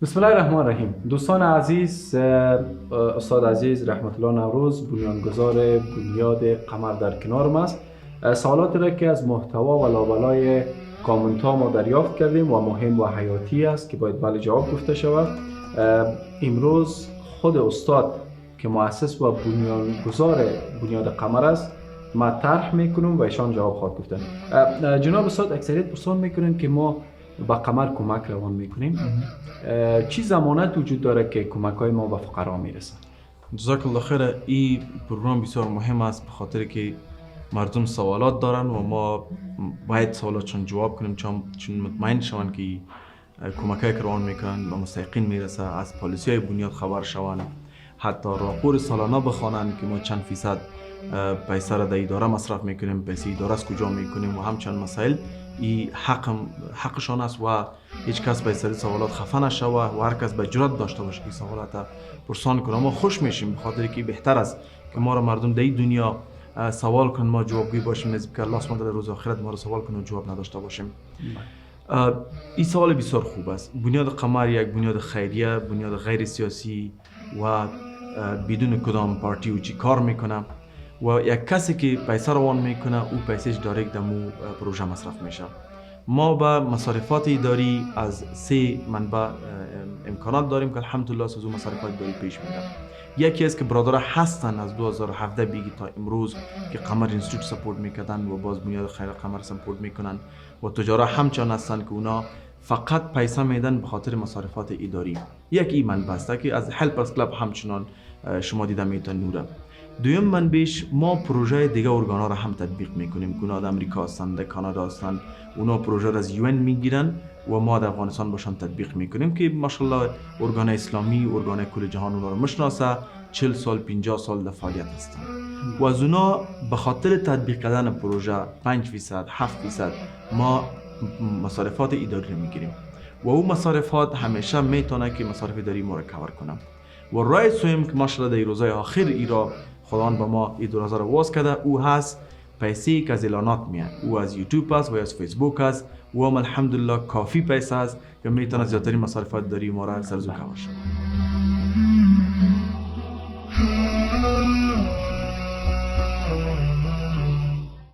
بسم الله الرحمن الرحیم. دوستان عزیز، استاد عزیز رحمت الله نوروز بنیانگذار بنیاد قمر در کنار است. سوالاتی را که از محتوا و لابلای کامنت ها ما دریافت کردیم و مهم و حیاتی است که باید بله جواب گفته شود. امروز خود استاد که مؤسس و بنیانگذار بنیاد قمر است ما طرح میکنم و ایشان جواب خواهد گفتن. جناب استاد، اکثریت پرسان میکنن که ما با قمر کمک روان میکنیم، چی ضمانت وجود داره که کمک های ما به فقرا میرسه؟ جزاک الله خیر. این پروگرام بسیار مهم است به خاطر که مردم سوالات دارن و ما باید سوالاتشون جواب کنیم چون مطمئن شوند که کمکایی که روان میکنن به مستحقین میرسه، از پالیسی های بنیاد خبر شوند، حتی راپور سالانه بخوانند که ما چند فیصد پیسه را در اداره مصرف میکنیم، پیسه اداره از کجا میکنیم و همچنین مسائل. این حقشان است و هیچ کس به سری سوالات خفه نشوه و هر کس به جرأت داشته باشه که سوالات پرسان کنه. ما خوش میشیم به خاطر که بهتر است که ما را مردم در این دنیا سوال کنن، ما جوابگوی باشیم، نزد که الله سبحانه و تعالی روز آخرت ما را سوال کنه و جواب نداشته باشیم. این سوال بسیار خوب است. بنیاد قمر یک بنیاد خیریه، بنیاد غیر سیاسی و بدون کدام پارتی و چی کار میکنه و یک کسی که پیسه روان میکنه او پیسهش دایرکت دمو پروژه مصرف میشه. ما به مصارفات اداری از 3 منبع امکانات داریم که الحمدلله از اون مصارفات اداری پیش میره. یکی است که برادرها هستن از 2017 بیگی تا امروز که قمر اینستیتوت سپورت میکردن و باز بنیاد خیر قمر سپورت میکنن و تجارا همچنان هستن که اونا فقط پیسه میدن به خاطر مصارفات اداری. یک این منبع است که از هلپرز کلاب همچنان شما دیده میتون نوره. دویم منبعش ما پروژه دیگه ارگانا را هم تطبیق میکنیم. اونا در امریکا هستند، در کانادا هستند، اونا پروژه را از یون میگیرن و ما در افغانستان باشن تطبیق میکنیم که ماشاءالله ارگان اسلامی، ارگان کل جهان اونا رو مشناسه، 40 سال 50 سال در فعالیت هستند و از اونا به خاطر تطبیق کردن پروژه 5% 7% ما مصارفات اداری رو میگیریم و اون مصارفات همیشه میتونه که مصارف اداری ما رو کاور کنه. و رای سویم که ماشاءالله در روزهای آخر ایرا خداوند به ما این دروازه رو باز کرده، او هست پیسه که از اعلانات میاد، او از یوتیوب است و از فیسبوک است و هم الحمدلله کافی پیسه است که میتونه زیادترین مصارفات داری ما را سرزو کاور شود.